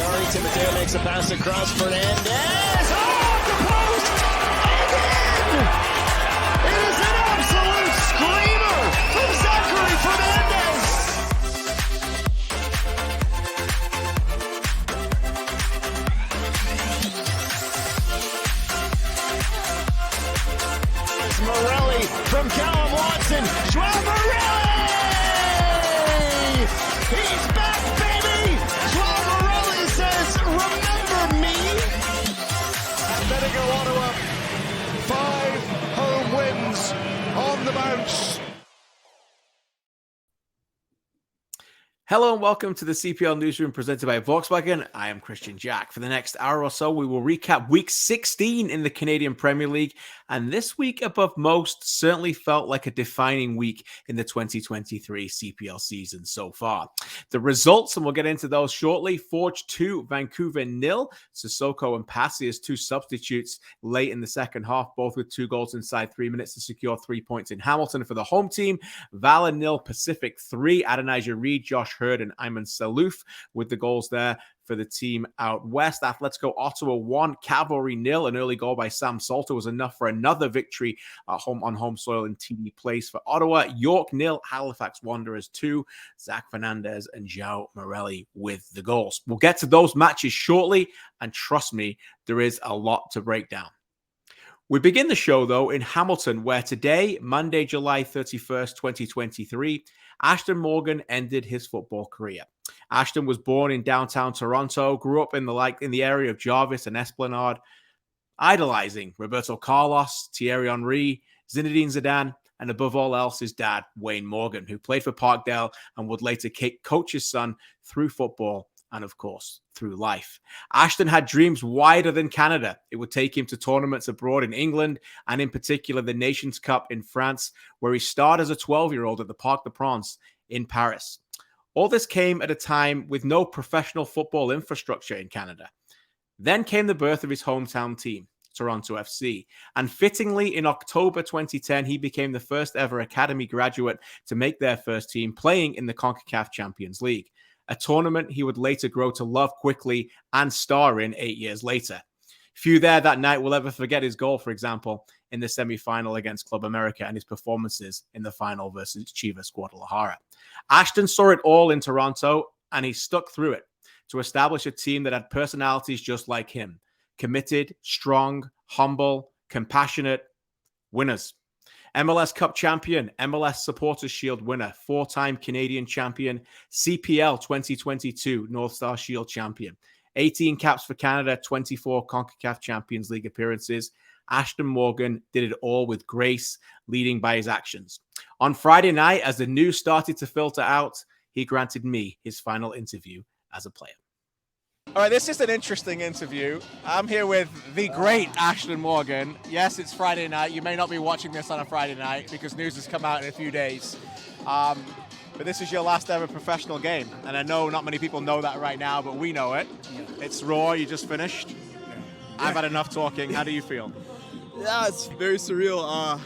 Sorry, Timoteo makes a pass across Fernandez. Oh, the post! And in! It is an absolute screamer from Zachary Fernandez. It's Morelli from Callum Watson. Joao Morelli! He's back, baby! Joao Morelli says, remember me? Atletico Ottawa, 5 home wins on the bounce. Hello and welcome to the CPL Newsroom presented by Volkswagen. I am Christian Jack. For the next hour or so, we will recap Week 16 in the Canadian Premier League. And this week, above most, certainly felt like a defining week in the 2023 CPL season so far. The results, and we'll get into those shortly: Forge 2, Vancouver 0. Sissoko and Passy as two substitutes late in the second half, both with 2 goals inside 3 minutes to secure 3 points in Hamilton for the home team. Valor 0, Pacific 3. Adonijah Reed, Josh Hurd, and Ayman Salouf with the goals there for the team out west. Atletico Ottawa 1, Cavalry 0. An early goal by Sam Salter was enough for another victory at home on home soil in TD Place for Ottawa. York 0, Halifax Wanderers 2. Zach Fernandez and Joao Morelli with the goals. We'll get to those matches shortly, and trust me, there is a lot to break down. We begin the show, though, in Hamilton, where today, Monday, July 31st, 2023, Ashton Morgan ended his football career. Ashton was born in downtown Toronto, grew up in the area of Jarvis and Esplanade, idolizing Roberto Carlos, Thierry Henry, Zinedine Zidane, and above all else, his dad, Wayne Morgan, who played for Parkdale and would later coach his son through football and, of course, through life. Ashton had dreams wider than Canada. It would take him to tournaments abroad in England, and in particular the Nations Cup in France, where he starred as a 12-year-old at the Parc des Princes in Paris. All this came at a time with no professional football infrastructure in Canada. Then came the birth of his hometown team, Toronto FC. And fittingly, in October 2010, he became the first ever Academy graduate to make their first team, playing in the CONCACAF Champions League, a tournament he would later grow to love quickly and star in 8 years later. Few there that night will ever forget his goal, for example, in the semi-final against Club America and his performances in the final versus Chivas Guadalajara. Ashton saw it all in Toronto, and he stuck through it to establish a team that had personalities just like him: committed, strong, humble, compassionate, winners. MLS Cup champion, MLS Supporters Shield winner, 4-time Canadian champion, CPL 2022 North Star Shield champion, 18 caps for Canada, 24 CONCACAF Champions League appearances. Ashton Morgan did it all with grace, leading by his actions. On Friday night, as the news started to filter out, he granted me his final interview as a player. All right, this is an interesting interview. I'm here with the great Ashton Morgan. Yes, it's Friday night. You may not be watching this on a Friday night because news has come out in a few days. But this is your last ever professional game. And I know not many people know that right now, but we know it. It's raw. You just finished. Yeah. I've had enough talking. How do you feel? Yeah, it's very surreal. I'm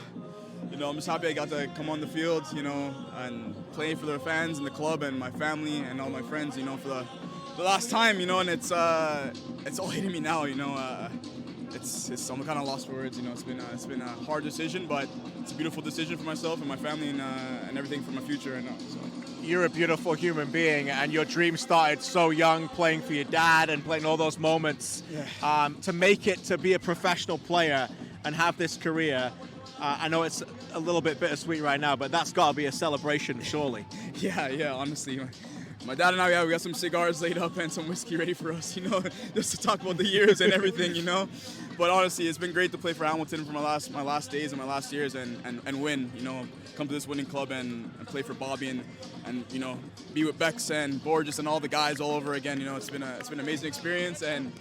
just happy I got to come on the field, and play for the fans and the club and my family and all my friends, for the last time, and it's all hitting me now, I'm kind of lost for words, it's been a hard decision, but it's a beautiful decision for myself and my family and everything for my future. So. You're a beautiful human being, and your dream started so young, playing for your dad and playing all those moments. Yeah. To make it to be a professional player and have this career, I know it's a little bit bittersweet right now, but that's got to be a celebration, surely. Yeah, honestly. My dad and I, we got some cigars laid up and some whiskey ready for us, just to talk about the years and everything, But honestly, it's been great to play for Hamilton for my last days and my last years and win, come to this winning club and play for Bobby and be with Bex and Borges and all the guys all over again. It's been an amazing experience, and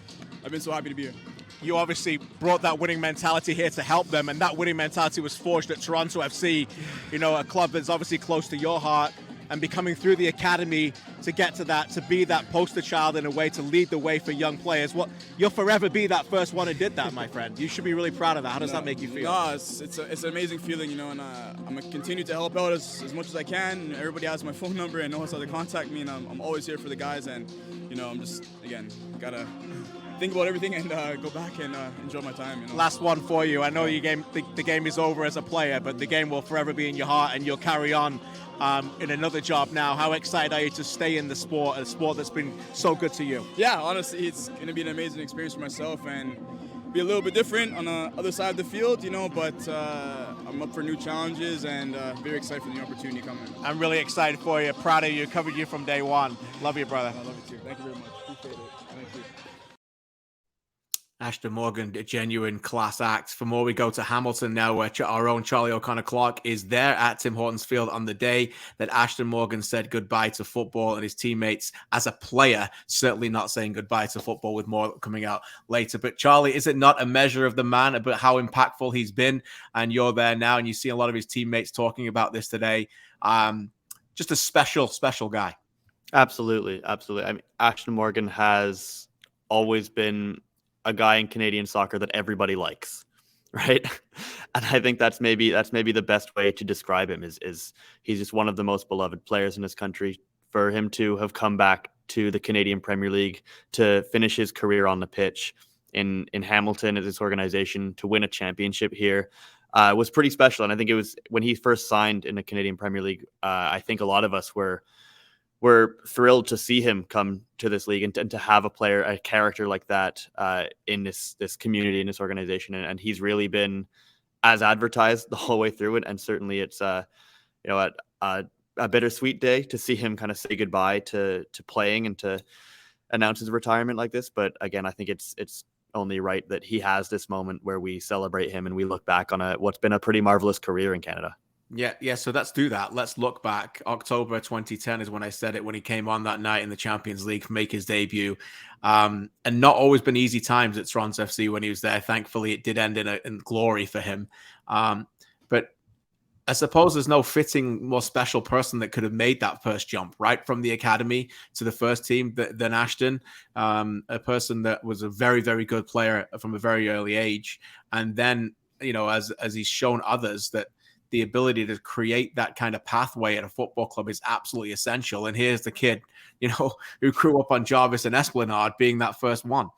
I've been so happy to be here. You obviously brought that winning mentality here to help them, and that winning mentality was forged at Toronto FC, a club that's obviously close to your heart. and becoming through the academy to get to that, to be that poster child in a way, to lead the way for young players. You'll forever be that first one who did that, my friend. You should be really proud of that. How does that make you feel? No, it's an amazing feeling, you know, and I'm going to continue to help out as much as I can. Everybody has my phone number and knows how to contact me, and I'm always here for the guys, and, you know, I'm just, again, got to think about everything and go back and enjoy my time. You know? Last one for you. I know the game is over as a player, but the game will forever be in your heart, and you'll carry on in another job now. How excited are you to stay in the sport, a sport that's been so good to you? Yeah, honestly, it's going to be an amazing experience for myself and be a little bit different on the other side of the field, you know, but I'm up for new challenges and very excited for the opportunity coming. I'm really excited for you. Proud of you. Covered you from day one. Love you, brother. I love you too. Thank you very much. Appreciate it. Thank you. Ashton Morgan, a genuine class act. For more, we go to Hamilton now, where our own Charlie O'Connor-Clark is there at Tim Hortons Field on the day that Ashton Morgan said goodbye to football and his teammates as a player, certainly not saying goodbye to football, with more coming out later. But Charlie, is it not a measure of the man, but how impactful he's been? And you're there now, and you see a lot of his teammates talking about this today. Just a special, special guy. Absolutely. Absolutely. I mean, Ashton Morgan has always been a guy in Canadian soccer that everybody likes, right? And I think that's maybe the best way to describe him is he's just one of the most beloved players in this country. For him to have come back to the Canadian Premier League to finish his career on the pitch in Hamilton as this organization, to win a championship here was pretty special. And I think it was when he first signed in the Canadian Premier League, I think a lot of us were thrilled to see him come to this league and to have a character like that in this community, in this organization. And he's really been as advertised the whole way through it. And certainly it's a bittersweet day to see him kind of say goodbye to playing and to announce his retirement like this. But again, I think it's only right that he has this moment where we celebrate him and we look back on what's been a pretty marvelous career in Canada. Yeah. So let's do that. Let's look back. October 2010 is when I said it, when he came on that night in the Champions League, make his debut. And not always been easy times at Trans FC when he was there. Thankfully, it did end in glory for him. But I suppose there's no fitting, more special person that could have made that first jump, right from the academy to the first team than Ashton, a person that was a very, very good player from a very early age. And then, you know, as he's shown others that the ability to create that kind of pathway at a football club is absolutely essential. And here's the kid, you know, who grew up on Jarvis and Esplanade being that first one.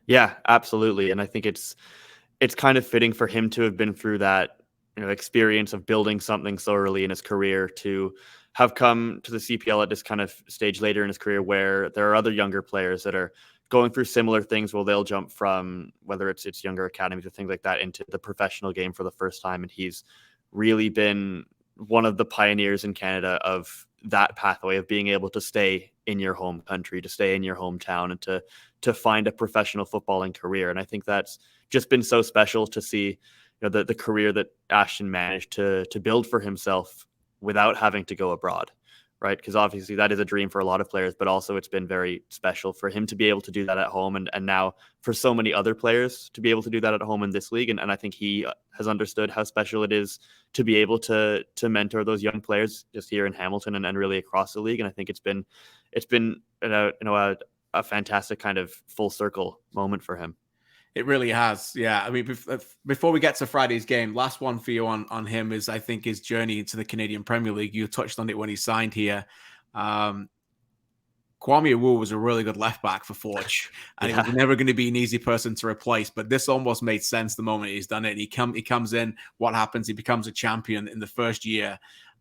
Yeah, absolutely. And I think it's kind of fitting for him to have been through that, you know, experience of building something so early in his career, to have come to the CPL at this kind of stage later in his career where there are other younger players that are going through similar things. Well, they'll jump from whether it's younger academies or things like that into the professional game for the first time. And he's really been one of the pioneers in Canada of that pathway of being able to stay in your home country, to stay in your hometown, and to find a professional footballing career. And I think that's just been so special to see, you know, the career that Ashton managed to build for himself without having to go abroad, right? Because obviously that is a dream for a lot of players, but also it's been very special for him to be able to do that at home, and now for so many other players to be able to do that at home in this league. And I think he has understood how special it is to be able to mentor those young players just here in Hamilton and really across the league. And I think it's been a fantastic kind of full circle moment for him. It really has. Yeah. I mean, before we get to Friday's game, last one for you on him is, I think, his journey into the Canadian Premier League. You touched on it when he signed here. Kwame Awu was a really good left back for Forge, and he was never going to be an easy person to replace. But this almost made sense the moment he's done it. He comes in. What happens? He becomes a champion in the first year,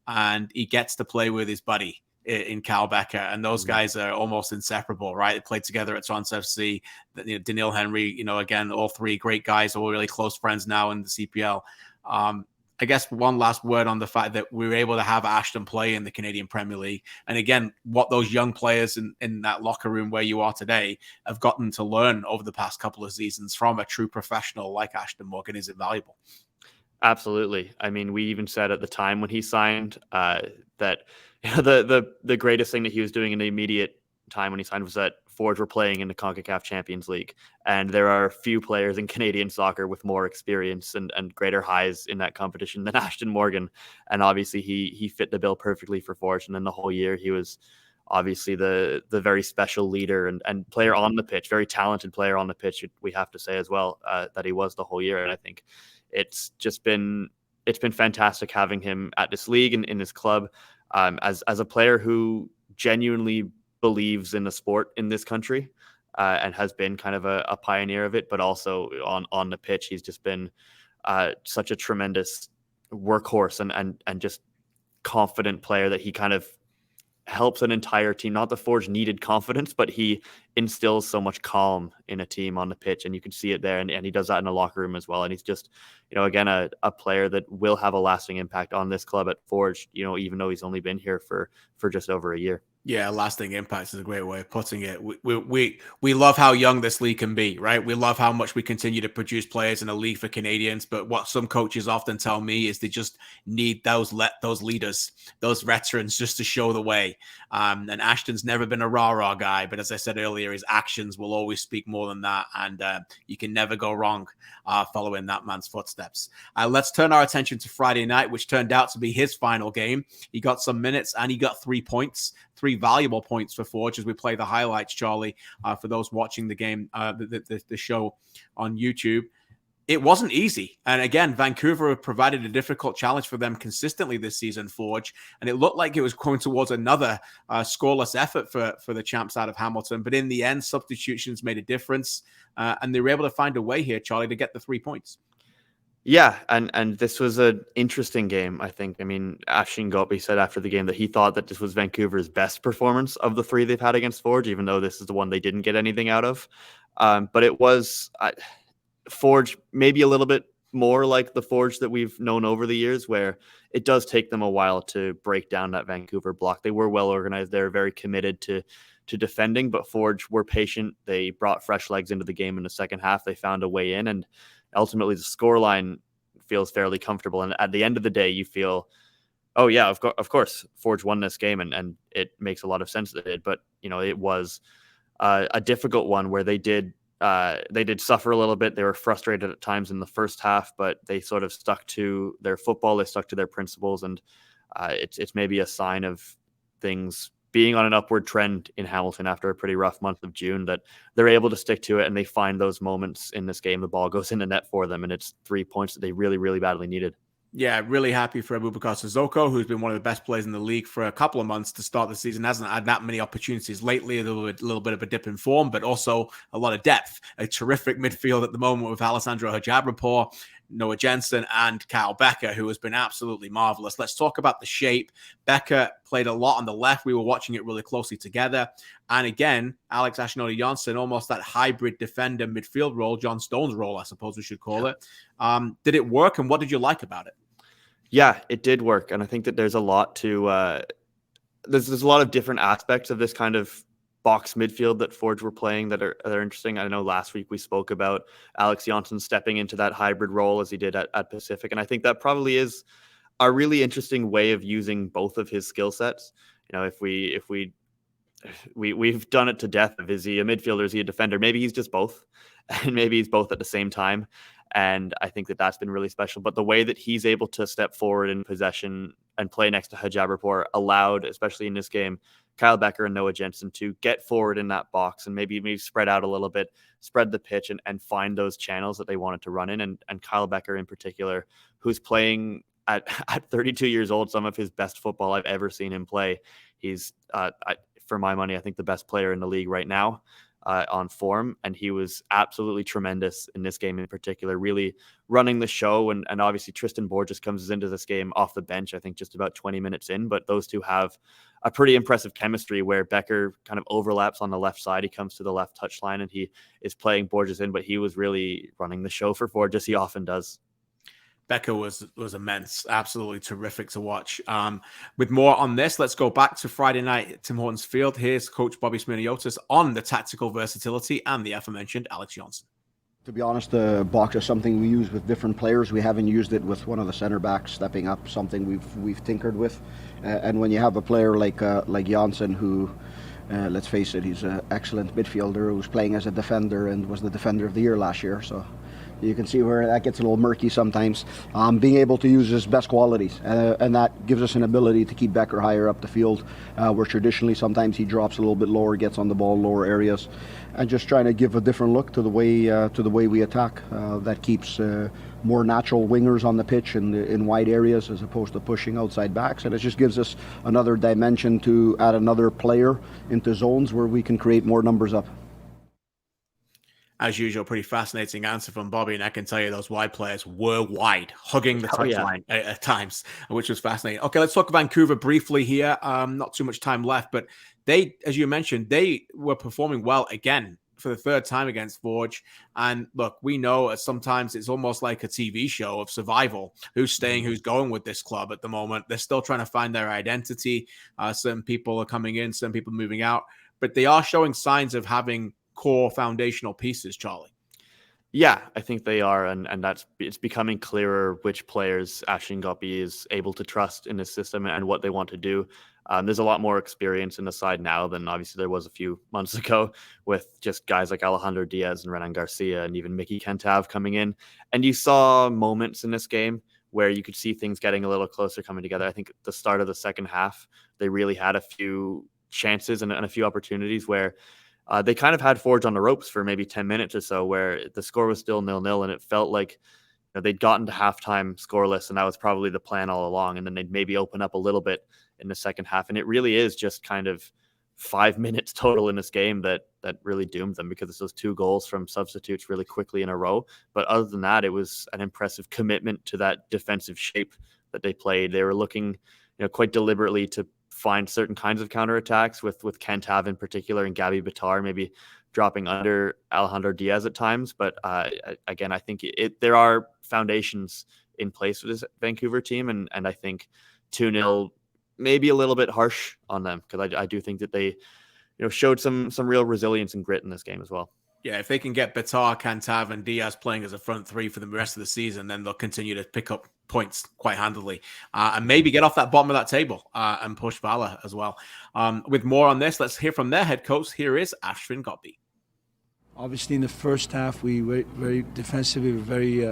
and he gets to play with his buddy in Cal Becker, and those guys are almost inseparable, right? They played together at Trans FC. Daniil Henry, you know, again, all three great guys, all really close friends now in the CPL. I guess one last word on the fact that we were able to have Ashton play in the Canadian Premier League. And again, what those young players in that locker room where you are today have gotten to learn over the past couple of seasons from a true professional like Ashton Morgan is invaluable. Absolutely. I mean, we even said at the time when he signed that, you know, the greatest thing that he was doing in the immediate time when he signed was that Forge were playing in the CONCACAF Champions League. And there are few players in Canadian soccer with more experience and greater highs in that competition than Ashton Morgan. And obviously he fit the bill perfectly for Forge. And then the whole year he was obviously the very special leader and player on the pitch, very talented player on the pitch, we have to say as well, that he was the whole year. And I think it's been fantastic having him at this league and in this club, as a player who genuinely believes in the sport in this country, and has been kind of a pioneer of it, but also on the pitch, he's just been such a tremendous workhorse and just confident player that he kind of helps an entire team. Not the Forge needed confidence, but he instills so much calm in a team on the pitch, and you can see it there. And he does that in the locker room as well. And he's just, again, a player that will have a lasting impact on this club at Forge, even though he's only been here for just over a year. Yeah, lasting impact is a great way of putting it. We love how young this league can be, right? We love how much we continue to produce players in a league for Canadians. But what some coaches often tell me is they just need those leaders, those veterans, just to show the way. And Ashton's never been a rah-rah guy, but as I said earlier, his actions will always speak more than that. And you can never go wrong following that man's footsteps. Let's turn our attention to Friday night, which turned out to be his final game. He got some minutes and he got 3 points. 3 valuable points for Forge as we play the highlights, Charlie, for those watching the game, the show on YouTube. It wasn't easy. And again, Vancouver provided a difficult challenge for them consistently this season, Forge. And it looked like it was going towards another scoreless effort for the champs out of Hamilton. But in the end, substitutions made a difference. And they were able to find a way here, Charlie, to get the 3 points. Yeah, and this was an interesting game, I think. I mean, Ashton Gopi said after the game that he thought that this was Vancouver's best performance of the 3 they've had against Forge, even though this is the one they didn't get anything out of. But it was Forge maybe a little bit more like the Forge that we've known over the years, where it does take them a while to break down that Vancouver block. They were well organized. They're very committed to defending, but Forge were patient. They brought fresh legs into the game in the second half. They found a way in, and ultimately the scoreline feels fairly comfortable. And at the end of the day, you feel, oh yeah, of course, Forge won this game, and it makes a lot of sense that it did. But it was a difficult one where they did suffer a little bit. They were frustrated at times in the first half, but they sort of stuck to their football. They stuck to their principles, and it's maybe a sign of things being on an upward trend in Hamilton after a pretty rough month of June, that they're able to stick to it and they find those moments in this game. The ball goes in the net for them, and it's 3 points that they really, really badly needed. Yeah, really happy for Abubakar Sissoko, who's been one of the best players in the league for a couple of months to start the season. Hasn't had that many opportunities lately, a little bit of a dip in form, but also a lot of depth. A terrific midfield at the moment with Alessandro Hajabrapor, Noah Jensen, and Kyle Becker, who has been absolutely marvelous. Let's talk about the shape. Becker played a lot on the left. We were watching it really closely together. And again, Alex Ashnodi-Janssen, almost that hybrid defender midfield role, John Stone's role, I suppose we should call it. Did it work, and what did you like about it? Yeah, it did work. And I think that there's a lot to there's a lot of different aspects of this kind of box midfield that Forge were playing that are interesting. I know last week we spoke about Alex Janssen stepping into that hybrid role as he did at Pacific. And I think that probably is a really interesting way of using both of his skill sets. If we've done it to death. Is he a midfielder? Is he a defender? Maybe he's just both, and maybe he's both at the same time. And I think that that's been really special. But the way that he's able to step forward in possession and play next to Hajabrapor allowed, especially in this game, Kyle Becker and Noah Jensen to get forward in that box and maybe spread out a little bit, spread the pitch and find those channels that they wanted to run in. And Kyle Becker in particular, who's playing at 32 years old, some of his best football I've ever seen him play. He's, for my money, I think the best player in the league right now. On form, and he was absolutely tremendous in this game in particular, really running the show. And obviously Tristan Borges comes into this game off the bench, I think just about 20 minutes in, but those two have a pretty impressive chemistry where Becker kind of overlaps on the left side. He comes to the left touchline and he is playing Borges in, but he was really running the show for Borges. He often does. Becker was immense, absolutely terrific to watch. With more on this, let's go back to Friday night at Tim Hortons Field. Here's Coach Bobby Smirniotis on the tactical versatility and the aforementioned Alex Janssen. To be honest, the box is something we use with different players. We haven't used it with one of the center backs stepping up, something we've tinkered with. And when you have a player like Janssen who let's face it, he's an excellent midfielder who's playing as a defender and was the defender of the year last year. So you can see where that gets a little murky sometimes. Being able to use his best qualities, and that gives us an ability to keep Becker higher up the field, where traditionally sometimes he drops a little bit lower, gets on the ball in lower areas, and just trying to give a different look to the way we attack. That keeps more natural wingers on the pitch in wide areas as opposed to pushing outside backs, and it just gives us another dimension to add another player into zones where we can create more numbers up. As usual, pretty fascinating answer from Bobby, and I can tell you those wide players were wide, hugging the touchline at times, which was fascinating. Okay, let's talk Vancouver briefly here. Not too much time left, but they, as you mentioned, they were performing well again for the third time against Forge. And look, we know sometimes it's almost like a TV show of survival. Who's staying, who's going with this club at the moment. They're still trying to find their identity. Certain people are coming in, some people moving out, but they are showing signs of having core foundational pieces, Charlie. Yeah, I think they are, and it's becoming clearer which players Ashton Guppy is able to trust in his system and what they want to do. There's a lot more experience in the side now than obviously there was a few months ago, with just guys like Alejandro Diaz and Renan Garcia and even Mickey Kentav coming in. And you saw moments in this game where you could see things getting a little closer coming together. I think at the start of the second half, they really had a few chances and a few opportunities where they kind of had Forge on the ropes for maybe 10 minutes or so, where the score was still 0-0, and it felt like they'd gotten to halftime scoreless, and that was probably the plan all along. And then they'd maybe open up a little bit in the second half. And it really is just kind of 5 minutes total in this game that really doomed them, because it's those 2 goals from substitutes really quickly in a row. But other than that, it was an impressive commitment to that defensive shape that they played. They were looking, quite deliberately to find certain kinds of counterattacks with Kentav in particular, and Gabby Bitar maybe dropping under Alejandro Diaz at times. But again, I think there are foundations in place for this Vancouver team, and I think 2-0 maybe a little bit harsh on them, because I do think that they showed some real resilience and grit in this game as well. Yeah, if they can get Bitar, Kentav, and Diaz playing as a front three for the rest of the season, then they'll continue to pick up points quite handily, and maybe get off that bottom of that table and push Vala as well. With more on this, let's hear from their head coach. Here is Ashton Guppy. Obviously, in the first half, we were very defensively, very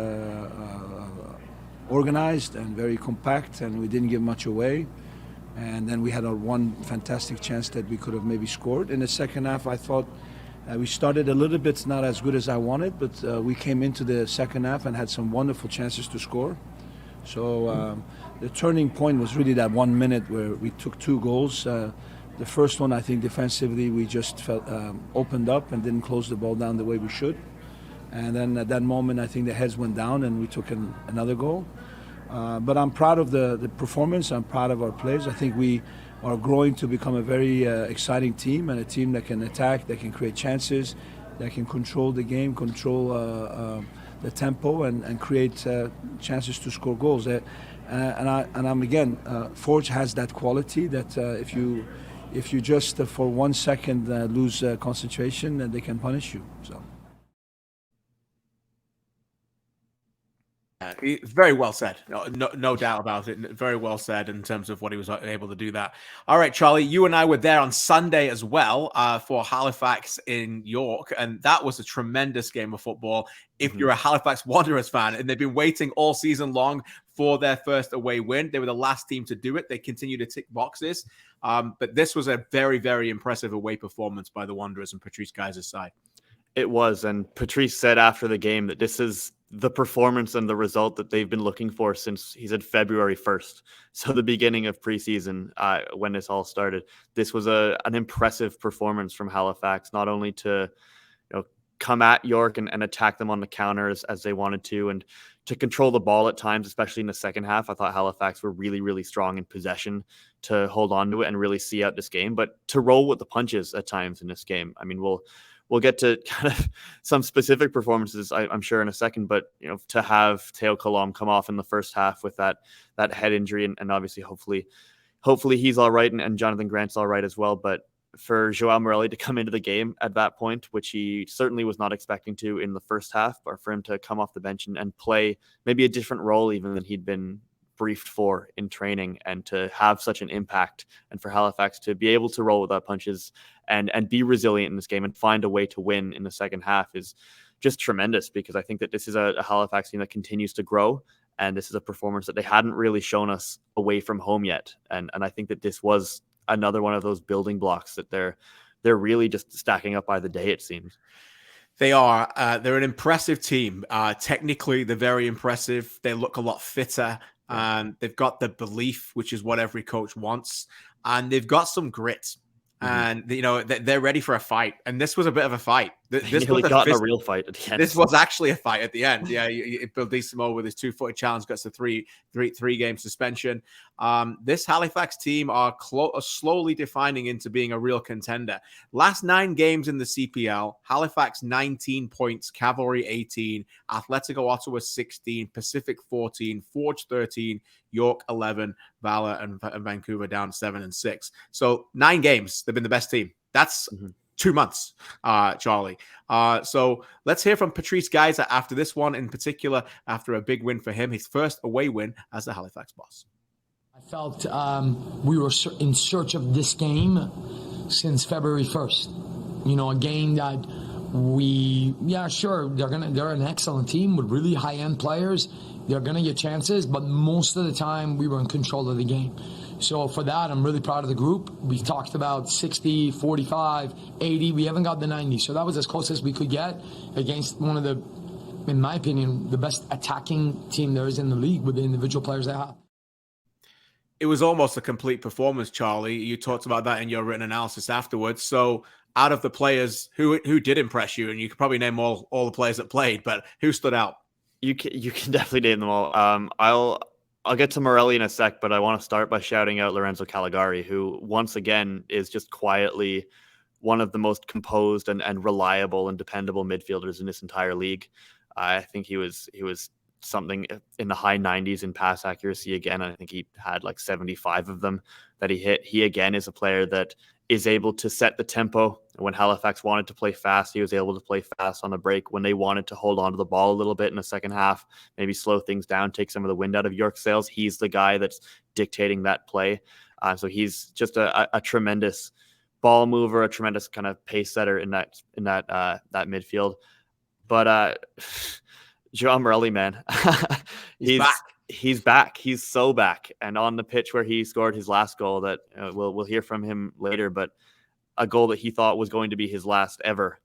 organized and very compact, and we didn't give much away. And then we had our one fantastic chance that we could have maybe scored. In the second half, I thought we started a little bit not as good as I wanted, but we came into the second half and had some wonderful chances to score. So the turning point was really that 1 minute where we took 2 goals. The first one, I think defensively, we just felt opened up and didn't close the ball down the way we should. And then at that moment, I think the heads went down and we took another goal. But I'm proud of the performance. I'm proud of our players. I think we are growing to become a very exciting team, and a team that can attack, that can create chances, that can control the game, control the tempo, and create chances to score goals. And I'm again, Forge has that quality that if you just for 1 second lose concentration, they can punish you. So. Very well said. No doubt about it. Very well said in terms of what he was able to do that. All right, Charlie, you and I were there on Sunday as well for Halifax in York, and that was a tremendous game of football. If you're a Halifax Wanderers fan, and they've been waiting all season long for their first away win. They were the last team to do it. They continue to tick boxes. But this was a very, very impressive away performance by the Wanderers and Patrice Geiser's side. It was, and Patrice said after the game that this is the performance and the result that they've been looking for since, he said, February 1st. So the beginning of preseason, when this all started. This was an impressive performance from Halifax, not only to come at York and attack them on the counters as they wanted to, and to control the ball at times, especially in the second half. I thought Halifax were really, really strong in possession to hold on to it and really see out this game, but to roll with the punches at times in this game. I mean, we'll get to kind of some specific performances, I'm sure, in a second, but to have Teo Colom come off in the first half with that head injury, and obviously hopefully he's all right, and Jonathan Grant's all right as well. But for Joao Morelli to come into the game at that point, which he certainly was not expecting to in the first half, or for him to come off the bench and play maybe a different role even than he'd been briefed for in training, and to have such an impact, and for Halifax to be able to roll without punches and be resilient in this game and find a way to win in the second half is just tremendous, because I think that this is a Halifax team that continues to grow, and this is a performance that they hadn't really shown us away from home yet. And I think that this was another one of those building blocks that they're really just stacking up by the day, it seems. They are. They're an impressive team. Technically, they're very impressive. They look a lot fitter. And they've got the belief, which is what every coach wants. And they've got some grit. And, they're ready for a fight. And this was a bit of a fight. This was a real fight at the end. This was actually a fight at the end. Yeah, Bildissimo with his 2-footed challenge gets a three-game suspension. This Halifax team are slowly defining into being a real contender. Last 9 games in the CPL, Halifax 19 points, Cavalry 18, Atletico Ottawa 16, Pacific 14, Forge 13, York 11, Valor and Vancouver down 7 and 6. So 9 games, they've been the best team. That's 2 months, Charlie. So let's hear from Patrice Geyser after this one in particular, after a big win for him, his first away win as the Halifax boss. I felt we were in search of this game since February 1st. A game that they're an excellent team with really high-end players. They're going to get chances, but most of the time we were in control of the game. So for that, I'm really proud of the group. We've talked about 60, 45, 80. We haven't got the 90. So that was as close as we could get against one of the, in my opinion, the best attacking team there is in the league with the individual players they have. It was almost a complete performance, Charlie. You talked about that in your written analysis afterwards. So out of the players, who did impress you? And you could probably name all the players that played, but who stood out? You can definitely name them all. I'll get to Morelli in a sec, but I want to start by shouting out Lorenzo Caligari, who once again is just quietly one of the most composed and reliable and dependable midfielders in this entire league. I think he was something in the high 90s in pass accuracy again. I think he had like 75 of them that he hit. He again is a player that is able to set the tempo. When Halifax wanted to play fast, he was able to play fast on the break. When they wanted to hold on to the ball a little bit in the second half, maybe slow things down, take some of the wind out of York's sails, he's the guy that's dictating that play. So he's just a tremendous ball mover, a tremendous kind of pace setter in that midfield. But Joao Morelli, man, he's back. He's back. He's so back. And on the pitch where he scored his last goal that we'll hear from him later, but a goal that he thought was going to be his last ever.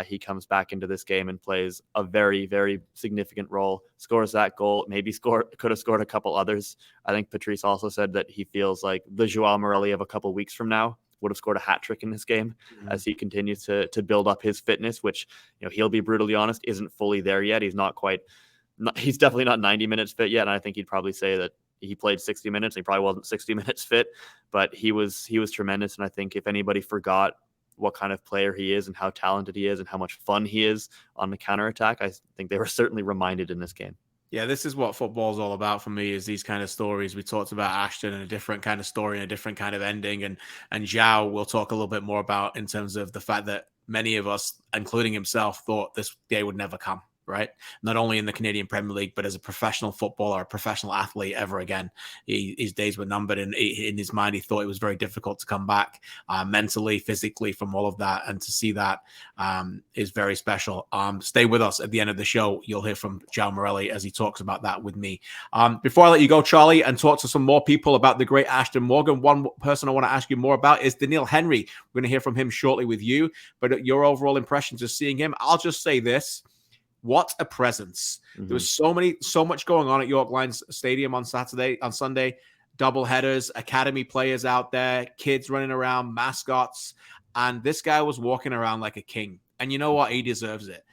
He comes back into this game and plays a very, very significant role, scores that goal, could have scored a couple others. I think Patrice also said that he feels like the Joao Morelli of a couple weeks from now would have scored a hat trick in this game as he continues to build up his fitness, which, he'll be brutally honest, isn't fully there yet. He's definitely not 90 minutes fit yet. And I think he'd probably say that he played 60 minutes. He probably wasn't 60 minutes fit, but he was tremendous. And I think if anybody forgot what kind of player he is and how talented he is and how much fun he is on the counterattack, I think they were certainly reminded in this game. Yeah, this is what football is all about for me, is these kind of stories. We talked about Ashton and a different kind of story and a different kind of ending. And Joao we'll talk a little bit more about in terms of the fact that many of us, including himself, thought this day would never come. Right? Not only in the Canadian Premier League, but as a professional footballer, a professional athlete ever again. His days were numbered, and in his mind, he thought it was very difficult to come back mentally, physically from all of that. And to see that is very special. Stay with us at the end of the show. You'll hear from Joao Morelli as he talks about that with me. Before I let you go, Charlie, and talk to some more people about the great Ashton Morgan, one person I want to ask you more about is Daniil Henry. We're going to hear from him shortly with you, but your overall impressions of seeing him, I'll just say this. What a presence. There was so much going on at York Lions Stadium on Sunday, double headers, academy players out there, kids running around, mascots. And this guy was walking around like a king. And you know what? He deserves it.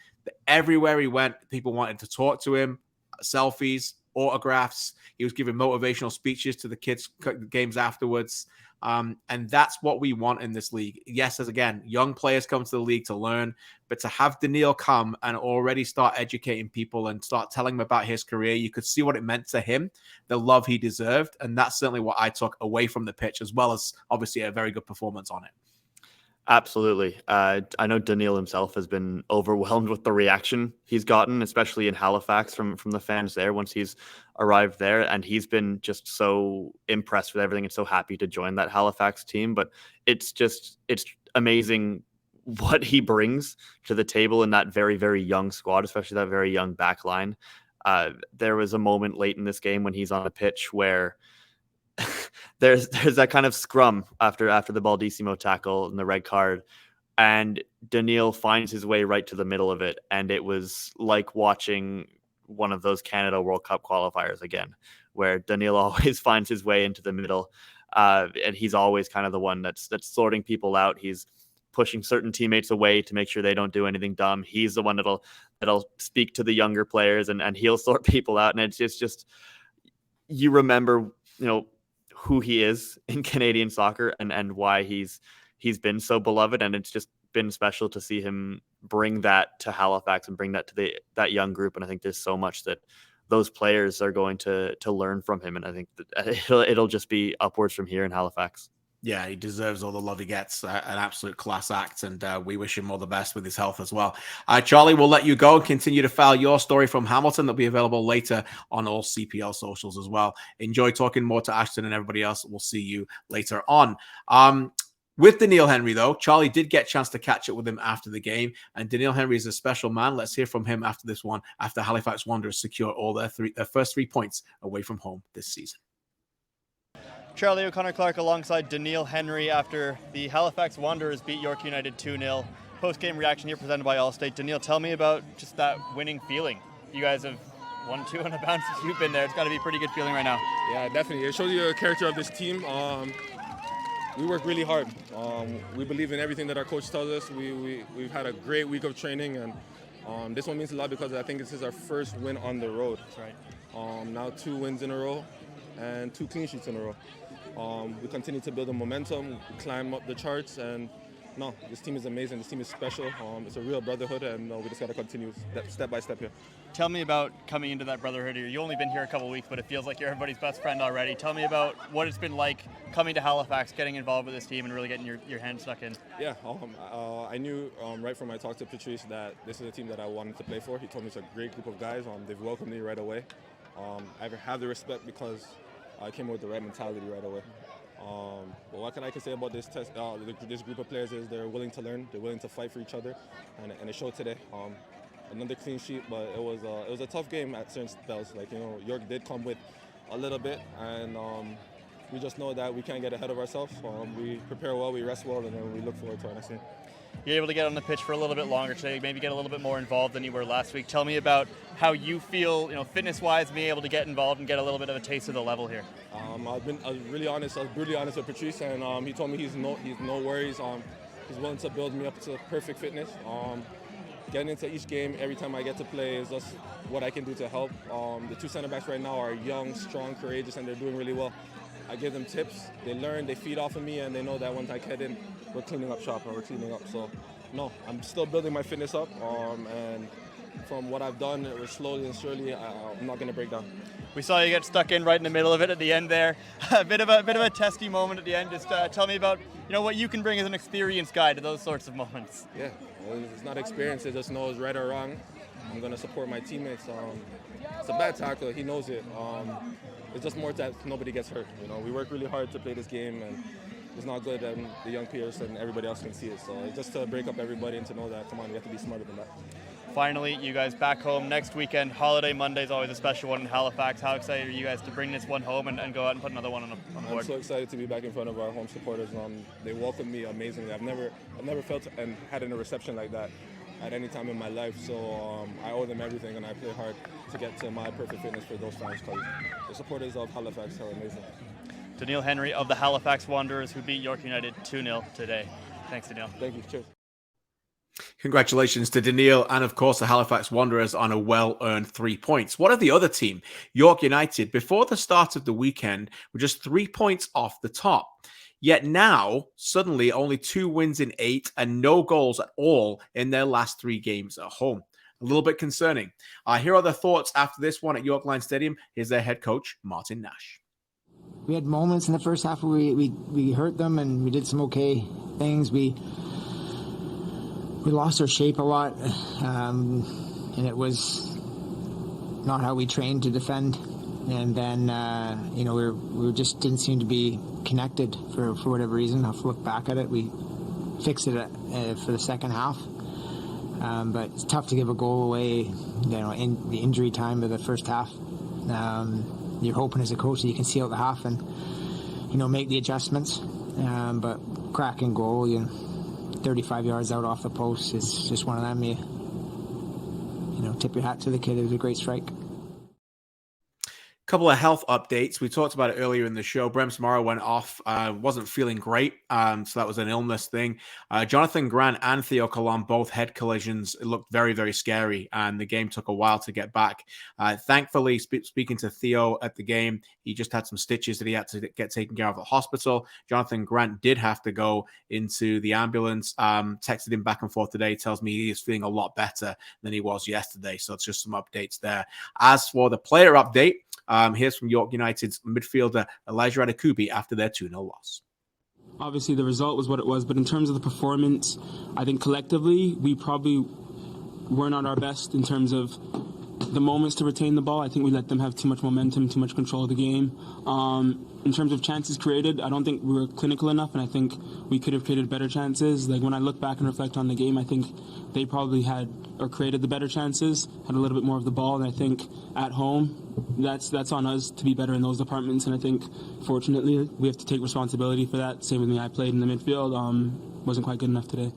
Everywhere he went, people wanted to talk to him, selfies, autographs. He was giving motivational speeches to the kids games afterwards. And that's what we want in this league. Yes, as again, young players come to the league to learn, but to have Daniil come and already start educating people and start telling them about his career, you could see what it meant to him, the love he deserved. And that's certainly what I took away from the pitch, as well as obviously a very good performance on it. Absolutely. I know Daniil himself has been overwhelmed with the reaction he's gotten, especially in Halifax from the fans there once he's arrived there. And he's been just so impressed with everything and so happy to join that Halifax team. But it's amazing what he brings to the table in that very, very young squad, especially that very young back line. There was a moment late in this game when he's on the pitch where there's that kind of scrum after the Baldissimo tackle and the red card, and Daniil finds his way right to the middle of it, and it was like watching one of those Canada World Cup qualifiers again, where Daniil always finds his way into the middle, and he's always kind of the one that's sorting people out. He's pushing certain teammates away to make sure they don't do anything dumb. He's the one that'll speak to the younger players, and he'll sort people out, and it's just you remember, who he is in Canadian soccer and why he's been so beloved. And it's just been special to see him bring that to Halifax and bring that to that young group. And I think there's so much that those players are going to learn from him. And I think that it'll just be upwards from here in Halifax. Yeah, he deserves all the love he gets. An absolute class act, and we wish him all the best with his health as well. Charlie, we'll let you go and continue to file your story from Hamilton. That'll be available later on all CPL socials as well. Enjoy talking more to Ashton and everybody else. We'll see you later on. With Daniil Henry, though, Charlie did get a chance to catch up with him after the game, and Daniil Henry is a special man. Let's hear from him after this one, after Halifax Wanderers secure all their first 3 points away from home this season. Charlie O'Connor-Clark alongside Daniil Henry after the Halifax Wanderers beat York United 2-0. Post-game reaction here presented by Allstate. Daniil, tell me about just that winning feeling. You guys have won 2 on a bounce since you've been there. It's got to be a pretty good feeling right now. Yeah, definitely. It shows you the character of this team. We work really hard. We believe in everything that our coach tells us. We've had a great week of training, and this one means a lot because I think this is our first win on the road. That's right. Now 2 wins in a row and 2 clean sheets in a row. We continue to build the momentum, climb up the charts, and this team is amazing. This team is special. It's a real brotherhood, and we just got to continue step by step here. Tell me about coming into that brotherhood here. You've only been here a couple of weeks, but it feels like you're everybody's best friend already. Tell me about what it's been like coming to Halifax, getting involved with this team, and really getting your hand stuck in. Yeah, I knew right from I talked to Patrice that this is a team that I wanted to play for. He told me it's a great group of guys. They've welcomed me right away. I have the respect because I came with the right mentality right away. But what I can say about this group of players is they're willing to learn, they're willing to fight for each other, and it showed today. Another clean sheet, but it was a tough game at certain spells. York did come with a little bit, and we just know that we can't get ahead of ourselves. We prepare well, we rest well, and then we look forward to our next game. You're able to get on the pitch for a little bit longer today, maybe get a little bit more involved than you were last week. Tell me about how you feel, fitness-wise, being able to get involved and get a little bit of a taste of the level here. I was brutally honest with Patrice, and he told me he's no worries. He's willing to build me up to perfect fitness. Getting into each game, every time I get to play, is just what I can do to help. The 2 center backs right now are young, strong, courageous, and they're doing really well. I give them tips, they learn, they feed off of me, and they know that once I get in, we're cleaning up shop, or we're cleaning up. So, I'm still building my fitness up, and from what I've done, it was slowly and surely, I'm not going to break down. We saw you get stuck in right in the middle of it at the end there. a bit of a testy moment at the end. Just tell me about what you can bring as an experienced guy to those sorts of moments. Yeah, it's not experience, it just knows right or wrong. I'm going to support my teammates. It's a bad tackle, he knows it. It's just more that nobody gets hurt. We work really hard to play this game, and it's not good that the young players and everybody else can see it. So just to break up everybody and to know that, come on, we have to be smarter than that. Finally, you guys back home next weekend. Holiday Monday is always a special one in Halifax. How excited are you guys to bring this one home and go out and put another one on board? I'm so excited to be back in front of our home supporters. They welcomed me amazingly. I've never felt and had a reception like that at any time in my life. So I owe them everything, and I play hard to get to my perfect fitness for those fans, because the supporters of Halifax are amazing. Daniil Henry of the Halifax Wanderers, who beat York United 2-0 today. Thanks, Daniil. Thank you. Cheers. Congratulations to Daniil and, of course, the Halifax Wanderers on a well-earned 3 points. What of the other team? York United, before the start of the weekend, were just 3 points off the top. Yet now, suddenly, only 2 wins in 8 and no goals at all in their last 3 games at home. A little bit concerning. Here are the thoughts after this one at York Line Stadium. Here's their head coach, Martin Nash. We had moments in the first half where we hurt them and we did some okay things. We We lost our shape a lot, and it was not how we trained to defend. And then, we just didn't seem to be connected for whatever reason. I'll have to look back at it. We fixed it for the second half. But it's tough to give a goal away, in the injury time of the first half. You're hoping as a coach that you can see out the half and, make the adjustments. But cracking goal, 35 yards out off the post is just one of them. You tip your hat to the kid. It was a great strike. Couple of health updates. We talked about it earlier in the show. Brems Morrow went off, wasn't feeling great, so that was an illness thing. Jonathan Grant and Theo Colon, both head collisions. It looked very, very scary, and the game took a while to get back. Thankfully, speaking to Theo at the game, he just had some stitches that he had to get taken care of at the hospital. Jonathan Grant did have to go into the ambulance. Texted him back and forth today, tells me he is feeling a lot better than he was yesterday, so it's just some updates there. As for the player update, here's from York United's midfielder Elijah Adekubi after their 2-0 loss. Obviously, the result was what it was, but in terms of the performance, I think collectively, we probably weren't at our best in terms of the moments to retain the ball. I think we let them have too much momentum, too much control of the game. In terms of chances created, I don't think we were clinical enough, and I think we could have created better chances. Like when I look back and reflect on the game, I think they probably had or created the better chances, had a little bit more of the ball, and I think at home, that's on us to be better in those departments. And I think, fortunately, we have to take responsibility for that. Same with me, I played in the midfield, wasn't quite good enough today.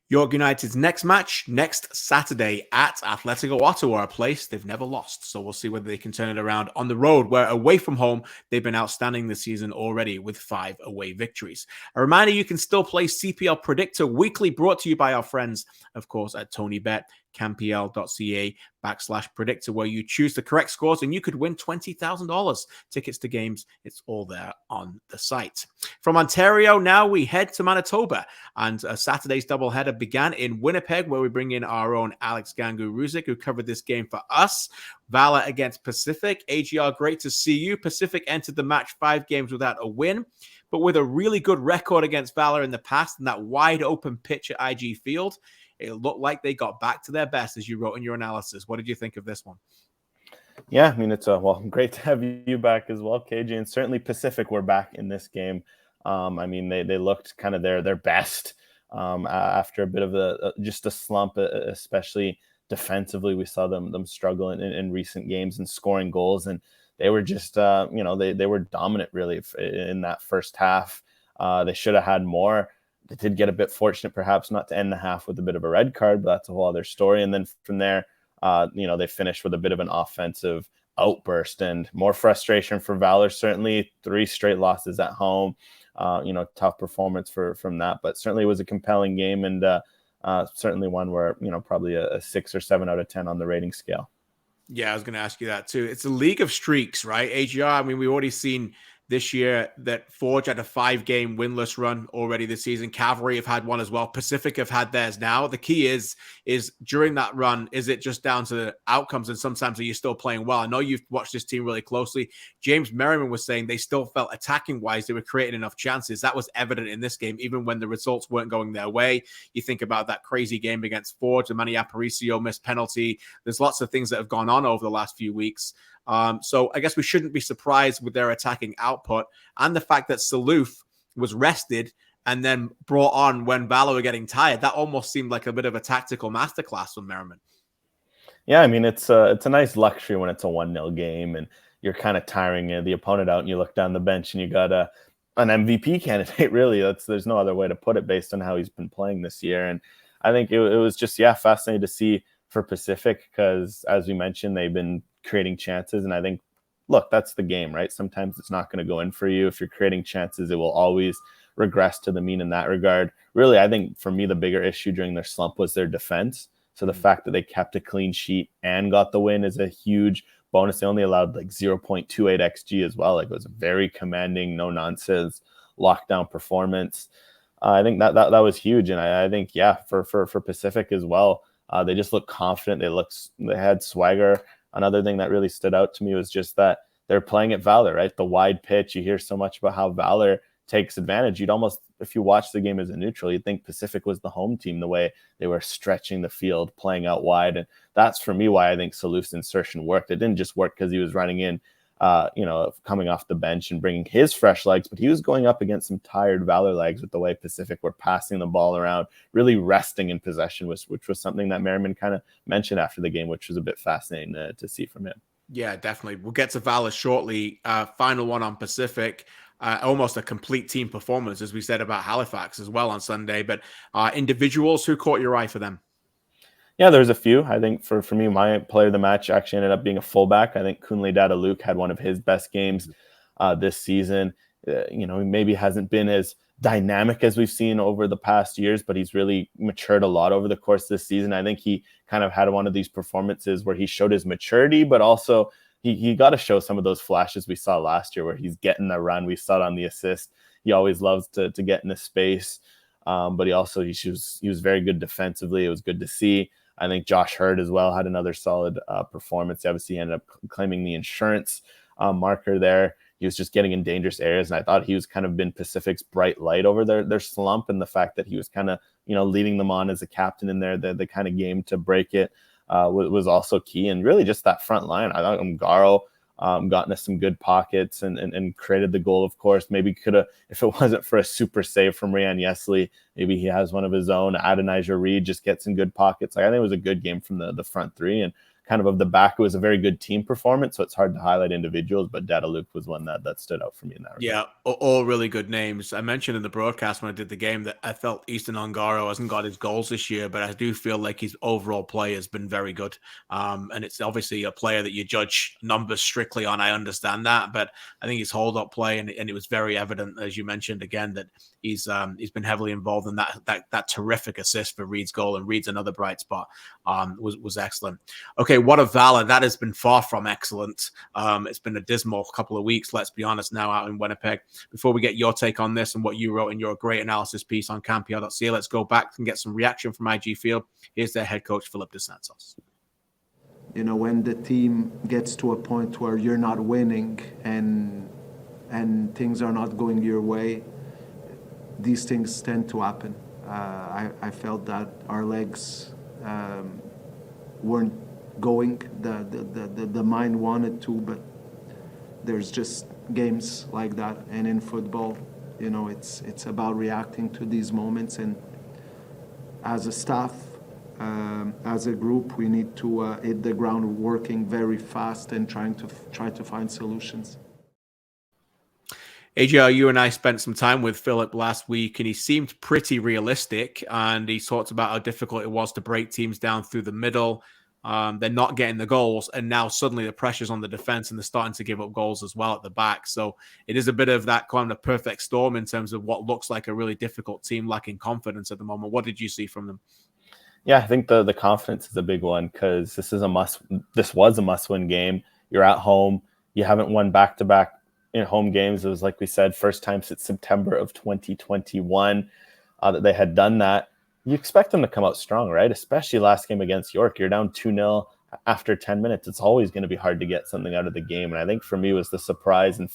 York United's next match next Saturday at Atletico Ottawa, a place they've never lost. So we'll see whether they can turn it around on the road, where away from home, they've been outstanding this season already with 5 away victories. A reminder, you can still play CPL Predictor Weekly, brought to you by our friends, of course, at TonyBet. campl.ca/predictor, where you choose the correct scores and you could win $20,000. Tickets to games, it's all there on the site. From Ontario, now we head to Manitoba, and Saturday's doubleheader began in Winnipeg, where we bring in our own Alex Gangu-Ruzik, who covered this game for us. Valor against Pacific. AGR, great to see you. Pacific entered the match 5 games without a win, but with a really good record against Valor in the past and that wide open pitch at IG Field, it looked like they got back to their best, as you wrote in your analysis. What did you think of this one? Yeah, I mean, it's great to have you back as well, KJ. And certainly Pacific were back in this game. I mean, they looked kind of their best after a bit of just a slump, especially defensively. We saw them struggle in recent games and scoring goals, and they were just they were dominant really in that first half. They should have had more. They did get a bit fortunate, perhaps not to end the half with a bit of a red card, but that's a whole other story. And then from there, they finished with a bit of an offensive outburst and more frustration for Valor. Certainly 3 straight losses at home, tough performance from that, but certainly it was a compelling game, and certainly one where, probably a 6 or 7 out of 10 on the rating scale. Yeah, I was going to ask you that too. It's a league of streaks, right? AGR, I mean, we've already seen this year that Forge had a 5-game winless run already this season. Cavalry have had one as well. Pacific have had theirs now. The key is during that run, is it just down to the outcomes, and sometimes are you still playing well? I know you've watched this team really closely. James Merriman was saying they still felt attacking-wise they were creating enough chances. That was evident in this game, even when the results weren't going their way. You think about that crazy game against Forge, the Manny Aparicio missed penalty. There's lots of things that have gone on over the last few weeks. So I guess we shouldn't be surprised with their attacking output, and the fact that Saloof was rested and then brought on when Valor were getting tired. That almost seemed like a bit of a tactical masterclass from Merriman. Yeah, I mean, it's a nice luxury when it's a 1-0 game and you're kind of tiring the opponent out, and you look down the bench and you got an MVP candidate. Really, there's no other way to put it based on how he's been playing this year. And I think it was just fascinating to see for Pacific, because as we mentioned, they've been creating chances, and I think, look, that's the game, right? Sometimes it's not going to go in for you. If you're creating chances, it will always regress to the mean in that regard. Really, I think for me, the bigger issue during their slump was their defense. So the fact that they kept a clean sheet and got the win is a huge bonus. They only allowed like 0.28 XG as well. Like, it was a very commanding, no nonsense lockdown performance. I think that was huge. And I think, for Pacific as well, they just looked confident. They had swagger. Another thing that really stood out to me was just that they're playing at Valor, right? The wide pitch. You hear so much about how Valor takes advantage. You'd almost, if you watch the game as a neutral, you'd think Pacific was the home team, the way they were stretching the field, playing out wide. And that's for me why I think Salouf's insertion worked. It didn't just work because he was running in, coming off the bench and bringing his fresh legs, but he was going up against some tired Valor legs with the way Pacific were passing the ball around, really resting in possession, which was something that Merriman kind of mentioned after the game, which was a bit fascinating to see from him. Yeah, definitely. We'll get to Valor shortly. Final one on Pacific. Almost a complete team performance, as we said about Halifax as well on Sunday. But individuals, who caught your eye for them? Yeah, there's a few. I think for me, my player of the match actually ended up being a fullback. I think Kunle Dadaluk had one of his best games this season. He maybe hasn't been as dynamic as we've seen over the past years, but he's really matured a lot over the course of this season. I think he kind of had one of these performances where he showed his maturity, but also he got to show some of those flashes we saw last year where he's getting the run. We saw it on the assist. He always loves to get in the space, but he was very good defensively. It was good to see. I think Josh Hurd as well had another solid performance. Obviously, he ended up claiming the insurance marker there. He was just getting in dangerous areas, and I thought he was kind of been Pacific's bright light over their slump, and the fact that he was kind of leading them on as a captain in there, the kind of game to break it was also key. And really just that front line. I thought Ungaro got into some good pockets and created the goal, of course. Maybe could have, if it wasn't for a super save from Rian Yesley, maybe he has one of his own. Adonijah Reed just gets in good pockets. I think it was a good game from the front three, and kind of the back, it was a very good team performance, so it's hard to highlight individuals, but Dadaluk was one that stood out for me in that regard. Yeah, all really good names. I mentioned in the broadcast when I did the game that I felt Easton Ongaro hasn't got his goals this year, but I do feel like his overall play has been very good. And it's obviously a player that you judge numbers strictly on. I understand that, but I think his hold-up play, and it was very evident, as you mentioned again, that he's been heavily involved in that terrific assist for Reed's goal, and Reed's another bright spot. Was excellent. Okay, what a Valor. That has been far from excellent. It's been a dismal couple of weeks, let's be honest, now out in Winnipeg. Before we get your take on this and what you wrote in your great analysis piece on campr.ca, let's go back and get some reaction from IG Field. Here's their head coach, Philip DeSantos. When the team gets to a point where you're not winning and things are not going your way, these things tend to happen. I felt that our legs weren't going. The mind wanted to, but there's just games like that. And in football, it's about reacting to these moments. And as a staff, as a group, we need to hit the ground working very fast and try to find solutions. AJR, you and I spent some time with Philip last week, and he seemed pretty realistic, and he talked about how difficult it was to break teams down through the middle. They're not getting the goals, and now suddenly the pressure's on the defense, and they're starting to give up goals as well at the back. So it is a bit of that kind of perfect storm in terms of what looks like a really difficult team lacking confidence at the moment. What did you see from them? Yeah, I think the confidence is a big one, because this was a must-win game. You're at home. You haven't won back-to-back in home games. It was, like we said, first time since September of 2021 that they had done that. You expect them to come out strong, right? Especially last game against York. You're down 2-0 after 10 minutes. It's always going to be hard to get something out of the game. And I think for me was the surprise, and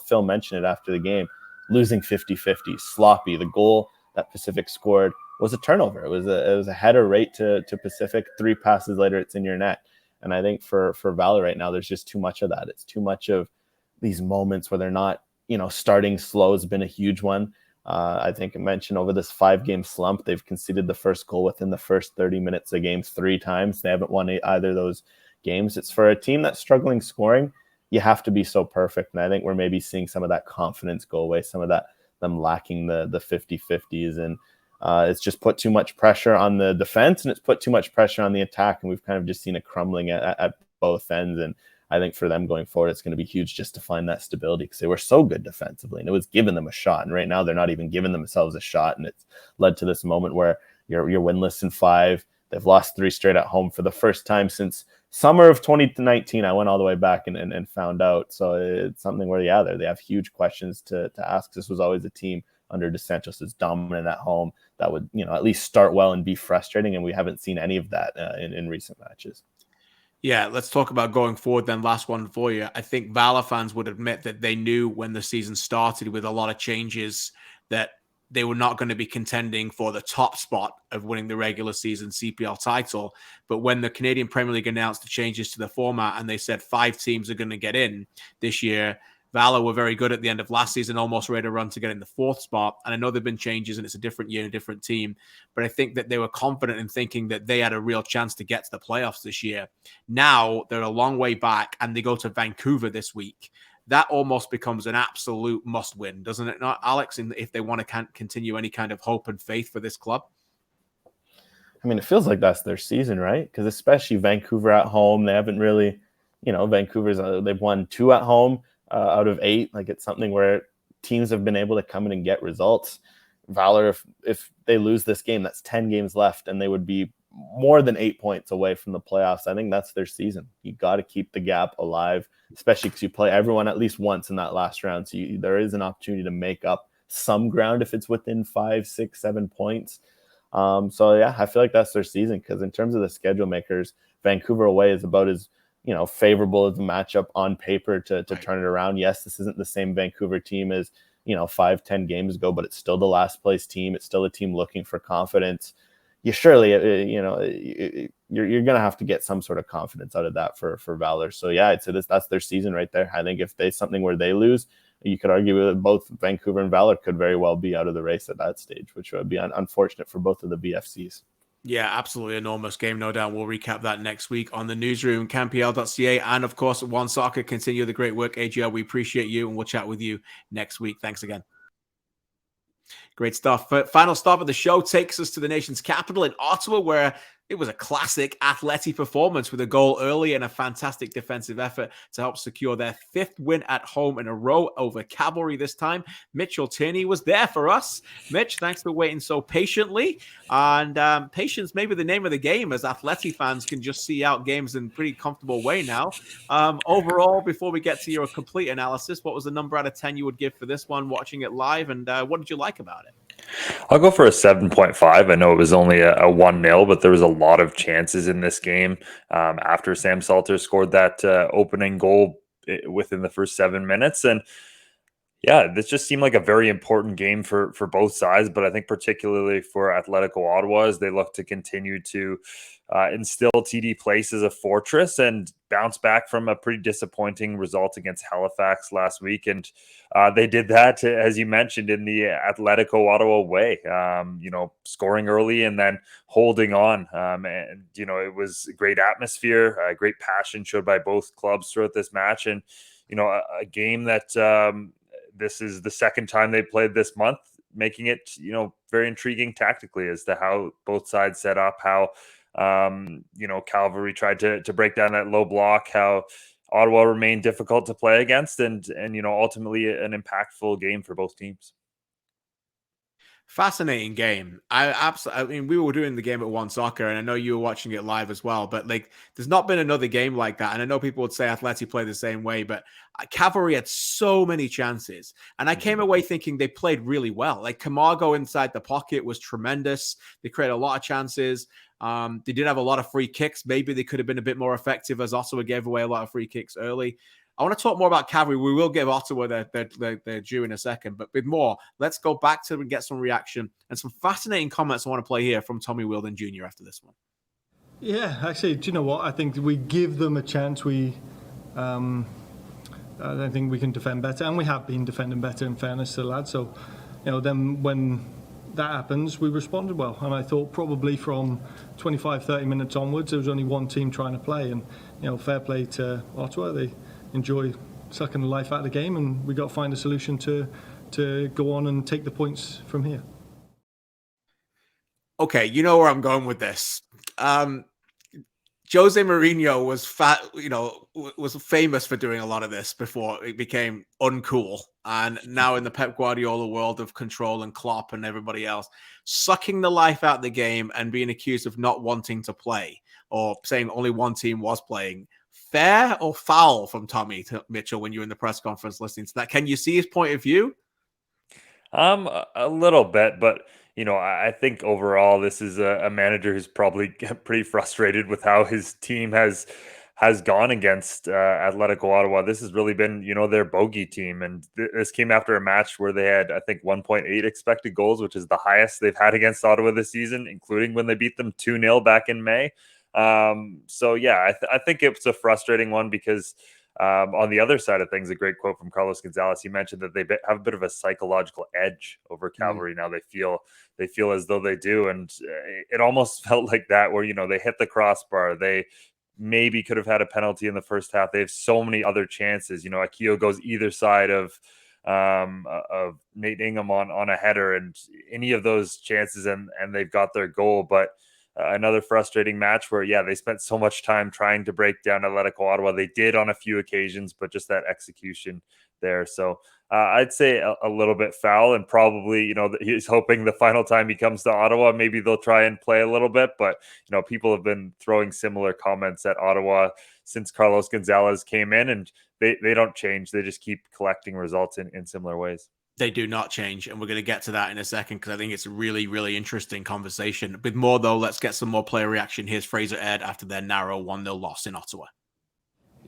Phil mentioned it after the game, losing 50-50, sloppy. The goal that Pacific scored was a turnover. It was a header right to Pacific. 3 passes later, it's in your net. And I think for Valor right now, there's just too much of that. It's too much of these moments where they're not, starting slow has been a huge one. I think I mentioned over this 5-game slump, they've conceded the first goal within the first 30 minutes of game 3 times. They haven't won either of those games. It's for a team that's struggling scoring, you have to be so perfect. And I think we're maybe seeing some of that confidence go away, some of that, them lacking the 50-50s. And it's just put too much pressure on the defense, and it's put too much pressure on the attack. And we've kind of just seen a crumbling at both ends. And I think for them going forward, it's going to be huge just to find that stability, because they were so good defensively and it was giving them a shot. And right now they're not even giving themselves a shot. And it's led to this moment where you're winless in 5. They've lost 3 straight at home for the first time since summer of 2019. I went all the way back and found out. So it's something where, they have huge questions to ask. This was always a team under DeSantos that's dominant at home that would, at least start well and be frustrating. And we haven't seen any of that in recent matches. Yeah, let's talk about going forward then. Last one for you. I think Valor fans would admit that they knew when the season started with a lot of changes that they were not going to be contending for the top spot of winning the regular season CPL title. But when the Canadian Premier League announced the changes to the format and they said 5 teams are going to get in this year, Valor were very good at the end of last season, almost ready to run to get in the 4th spot. And I know there have been changes and it's a different year, a different team, but I think that they were confident in thinking that they had a real chance to get to the playoffs this year. Now they're a long way back and they go to Vancouver this week. That almost becomes an absolute must win, doesn't it not, Alex? If they want to continue any kind of hope and faith for this club. I mean, it feels like that's their season, right? Because especially Vancouver at home, they haven't really, Vancouver's they've won 2 at home out of 8. Like, it's something where teams have been able to come in and get results. Valor, if they lose this game, that's 10 games left, and they would be more than 8 points away from the playoffs. I think that's their season. You got to keep the gap alive, especially because you play everyone at least once in that last round. So there is an opportunity to make up some ground if it's within 5, 6, 7 points. So yeah, I feel like that's their season, because in terms of the schedule makers, Vancouver away is about as favorable as a matchup on paper to turn it around. Yes, this isn't the same Vancouver team as 5-10 games ago, but it's still the last place team. It's still a team looking for confidence. You surely you're gonna have to get some sort of confidence out of that for Valor. So yeah, I'd say that's their season right there. I think if they something where they lose, you could argue that both Vancouver and Valor could very well be out of the race at that stage, which would be unfortunate for both of the VFCs. Yeah, absolutely enormous game, no doubt. We'll recap that next week on the newsroom, CanPL.ca, and of course, OneSoccer. Continue the great work, AGL. We appreciate you, and we'll chat with you next week. Thanks again. Great stuff. Final stop of the show takes us to the nation's capital in Ottawa, where it was a classic Atleti performance with a goal early and a fantastic defensive effort to help secure their 5th win at home in a row over Cavalry this time. Mitchell Tierney was there for us. Mitch, thanks for waiting so patiently. And patience may be the name of the game, as Atleti fans can just see out games in a pretty comfortable way now. Overall, before we get to your complete analysis, what was the number out of 10 you would give for this one, watching it live, and what did you like about it? I'll go for a 7.5. I know it was only a 1-0, but there was a lot of chances in this game after Sam Salter scored that opening goal within the first 7 minutes. And yeah, this just seemed like a very important game for both sides, but I think particularly for Atletico Ottawa, as they look to continue to instill TD Place as a fortress and bounce back from a pretty disappointing result against Halifax last week. And they did that, as you mentioned, in the Atletico Ottawa way, scoring early and then holding on. And it was a great atmosphere, great passion showed by both clubs throughout this match. And, a game that this is the second time they played this month, making it, very intriguing tactically as to how both sides set up, how, Cavalry tried to break down that low block, how Ottawa remained difficult to play against, and ultimately an impactful game for both teams. Fascinating game. I mean, we were doing the game at OneSoccer, and I know you were watching it live as well. But there's not been another game like that. And I know people would say Atleti play the same way, but Cavalry had so many chances, and I came away thinking they played really well. Like, Camargo inside the pocket was tremendous. They created a lot of chances. They did have a lot of free kicks. Maybe they could have been a bit more effective, as Ottawa gave away a lot of free kicks early. I want to talk more about Cavalry. We will give Ottawa their due in a second, but with more, let's go back to and get some reaction and some fascinating comments I want to play here from Tommy Wheeldon Jr. after this one. Yeah, actually, do you know what? I think we give them a chance. I think we can defend better, and we have been defending better, in fairness to the lads. So, then when that happens, we responded well. And I thought probably from 25, 30 minutes onwards, there was only one team trying to play. And, fair play to Ottawa. They enjoy sucking the life out of the game, and we got to find a solution to go on and take the points from here. Okay, you know where I'm going with this. Jose Mourinho was famous for doing a lot of this before it became uncool. And now in the Pep Guardiola world of control and Klopp and everybody else, sucking the life out of the game and being accused of not wanting to play or saying only one team was playing. Fair or foul from Tommy to Mitchell when you were in the press conference listening to that? Can you see his point of view? A little bit, but I think overall this is a manager who's probably pretty frustrated with how his team has has gone against Atletico Ottawa, this has really been, their bogey team. And this came after a match where they had, I think, 1.8 expected goals, which is the highest they've had against Ottawa this season, including when they beat them 2-0 back in May. So yeah, I think it's a frustrating one because on the other side of things, a great quote from Carlos Gonzalez. He mentioned that they have a bit of a psychological edge over Cavalry now. They feel as though they do, and it almost felt like that where they hit the crossbar. They maybe could have had a penalty in the first half. They have so many other chances. Akio goes either side of Nate Ingham on a header, and any of those chances, and they've got their goal, but. Another frustrating match where, they spent so much time trying to break down Atletico Ottawa. They did on a few occasions, but just that execution there. So I'd say a little bit foul, and probably, he's hoping the final time he comes to Ottawa, maybe they'll try and play a little bit. But, people have been throwing similar comments at Ottawa since Carlos Gonzalez came in, and they don't change. They just keep collecting results in similar ways. They do not change, and we're going to get to that in a second because I think it's a really, really interesting conversation. With more, though, let's get some more player reaction. Here's Fraser Aird after their narrow 1-0 loss in Ottawa.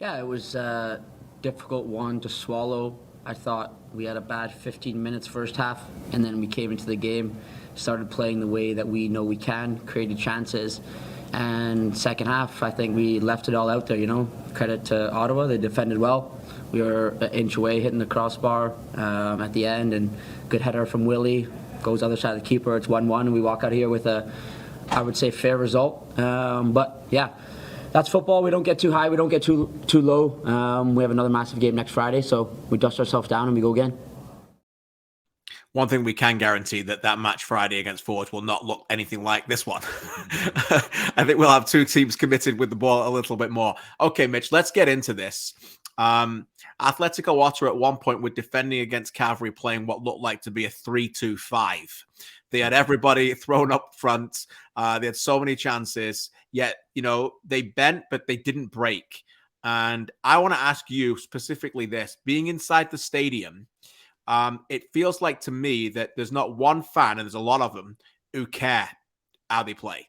Yeah, it was a difficult one to swallow. I thought we had a bad 15 minutes first half, and then we came into the game, started playing the way that we know we can, created chances. And second half, I think we left it all out there, Credit to Ottawa, they defended well. We were an inch away hitting the crossbar at the end, and good header from Willie. Goes other side of the keeper, it's 1-1, and we walk out here with I would say, fair result. But yeah, that's football. We don't get too high, we don't get too low. We have another massive game next Friday, so we dust ourselves down and we go again. One thing we can guarantee that match Friday against Forge will not look anything like this one. I think we'll have two teams committed with the ball a little bit more. Okay, Mitch, let's get into this. Atletico Ottawa at one point were defending against Cavalry, playing what looked like to be a 3-2-5. They had everybody thrown up front. They had so many chances, yet, they bent, but they didn't break. And I want to ask you specifically this, being inside the stadium, it feels like to me that there's not one fan, and there's a lot of them, who care how they play.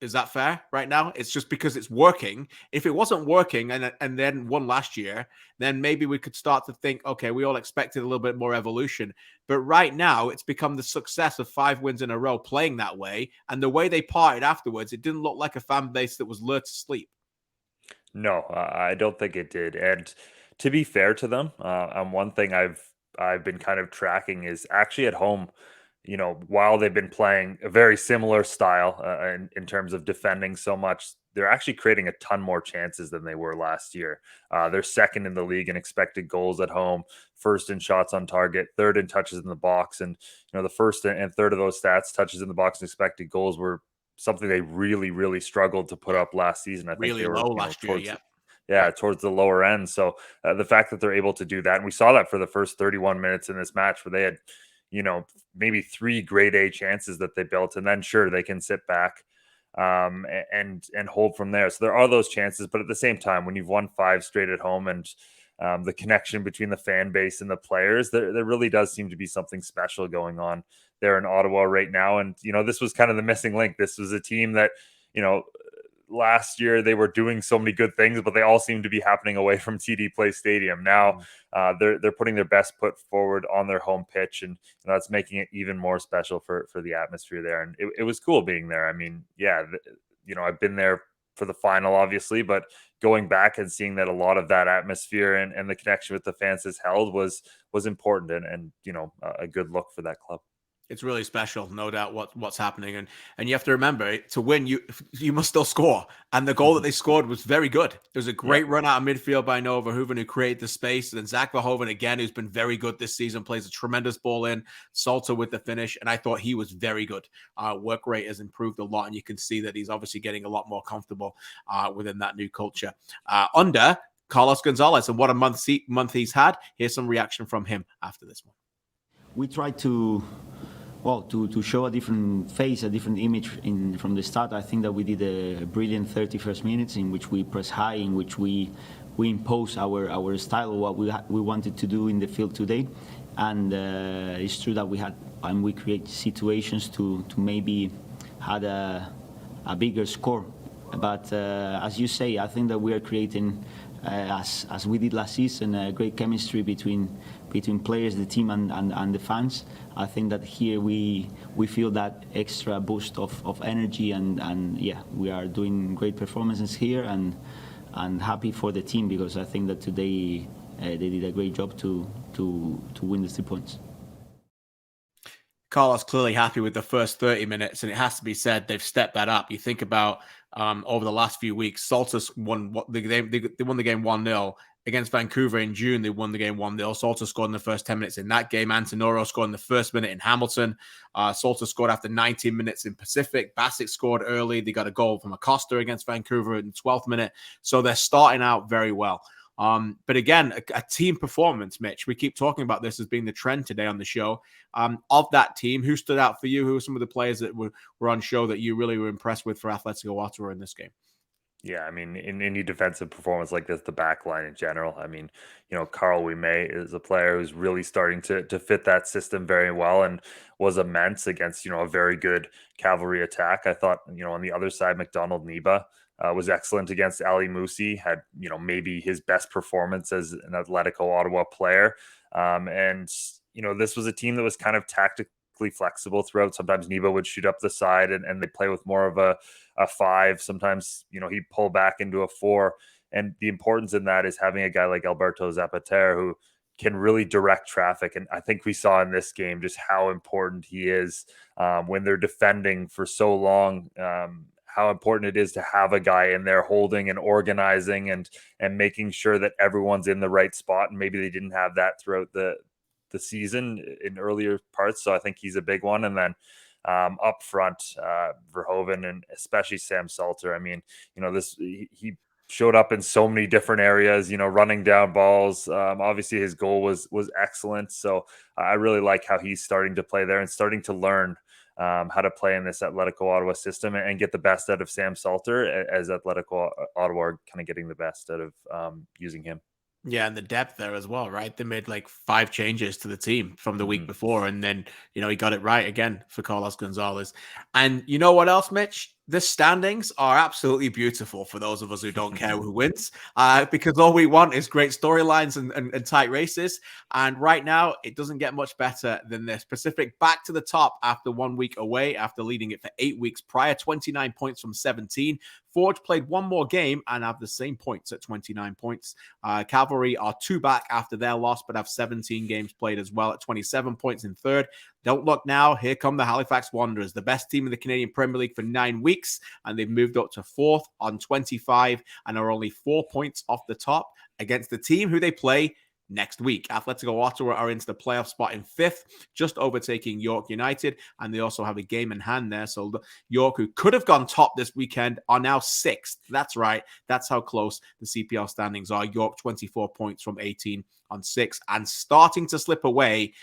Is that fair right now? It's just because it's working. If it wasn't working and then won last year, then maybe we could start to think, okay, we all expected a little bit more evolution. But right now, it's become the success of 5 wins in a row playing that way. And the way they parted afterwards, it didn't look like a fan base that was lured to sleep. No, I don't think it did. And to be fair to them, one thing I've been kind of tracking is actually at home, while they've been playing a very similar style in terms of defending so much, they're actually creating a ton more chances than they were last year. They're second in the league in expected goals at home, first in shots on target, third in touches in the box. And, the first and third of those stats, touches in the box and expected goals, were something they really, really struggled to put up last season. I think really they were low last year, towards the lower end. So the fact that they're able to do that, and we saw that for the first 31 minutes in this match where they had, maybe 3 grade A chances that they built, and then sure, they can sit back and hold from there. So there are those chances, but at the same time, when you've won 5 straight at home and the connection between the fan base and the players, there really does seem to be something special going on there in Ottawa right now. And, this was kind of the missing link. This was a team that, last year they were doing so many good things, but they all seem to be happening away from TD Place Stadium. Now they're putting their best foot forward on their home pitch, and that's making it even more special for the atmosphere there. And it was cool being there. I mean, I've been there for the final, obviously, but going back and seeing that a lot of that atmosphere and the connection with the fans has held was important and a good look for that club. It's really special, no doubt, what's happening. And you have to remember, to win, you must still score. And the goal that they scored was very good. There was a great run out of midfield by Noah Verhoeven, who created the space. And then Zach Verhoeven, again, who's been very good this season, plays a tremendous ball in. Salter with the finish. And I thought he was very good. Work rate has improved a lot. And you can see that he's obviously getting a lot more comfortable within that new culture. Under Carlos Gonzalez, and what a month he's had. Here's some reaction from him after this one. We tried to show a different face, a different image from the start. I think that we did a brilliant 31st minutes in which we press high, in which we impose our style, what we wanted to do in the field today. And it's true that we create situations to maybe had a bigger score. But as you say, I think that we are creating, as we did last season, a great chemistry between players, the team, and the fans. I think that here we feel that extra boost of energy, and yeah, we are doing great performances here, and happy for the team, because I think that today they did a great job to win the 3 points. Carlos clearly happy with the first 30 minutes, and it has to be said they've stepped that up. You think about over the last few weeks, Saltus won the game. They won the game 1-0 against Vancouver in June. They won the game 1-0. Saltus scored in the first 10 minutes in that game. Antonoro scored in the first minute in Hamilton. Saltus scored after 19 minutes in Pacific. Bassett scored early. They got a goal from Acosta against Vancouver in the 12th minute. So they're starting out very well. But again, a team performance, Mitch. We keep talking about this as being the trend today on the show. Of that team, who stood out for you? Who were some of the players that were on show that you really were impressed with for Atletico Ottawa in this game? Yeah, I mean, in any defensive performance like this, the back line in general, I mean, Carl Wimay is a player who's really starting to fit that system very well and was immense against, a very good cavalry attack. I thought, on the other side, McDonald Niba was excellent against Ali Musi, had, maybe his best performance as an Atletico Ottawa player. And this was a team that was kind of tactically flexible throughout. Sometimes Niba would shoot up the side and they play with more of a 5. Sometimes, he'd pull back into a 4. And the importance in that is having a guy like Alberto Zapater who can really direct traffic. And I think we saw in this game just how important he is when they're defending for so long, how important it is to have a guy in there holding and organizing and making sure that everyone's in the right spot. And maybe they didn't have that throughout the season in earlier parts. So I think he's a big one. And then up front, Verhoeven and especially Sam Salter. I mean, he showed up in so many different areas, running down balls. Obviously his goal was excellent. So I really like how he's starting to play there and starting to learn how to play in this Atletico Ottawa system and get the best out of Sam Salter, as Atletico Ottawa are kind of getting the best out of using him. Yeah, and the depth there as well, right? They made like 5 changes to the team from the week before, and then, he got it right again for Carlos Gonzalez. And you know what else, Mitch? The standings are absolutely beautiful for those of us who don't care who wins, because all we want is great storylines and tight races. And right now, it doesn't get much better than this. Pacific back to the top after 1 week away, after leading it for 8 weeks prior, 29 points from 17. Forge played one more game and have the same points at 29 points. Cavalry are 2 back after their loss, but have 17 games played as well at 27 points in third. Don't look now. Here come the Halifax Wanderers, the best team in the Canadian Premier League for 9 weeks, and they've moved up to 4th on 25 and are only 4 points off the top against the team who they play next week. Atletico Ottawa are into the playoff spot in 5th, just overtaking York United, and they also have a game in hand there. So York, who could have gone top this weekend, are now 6th. That's right. That's how close the CPL standings are. York 24 points from 18 on 6th, and starting to slip away,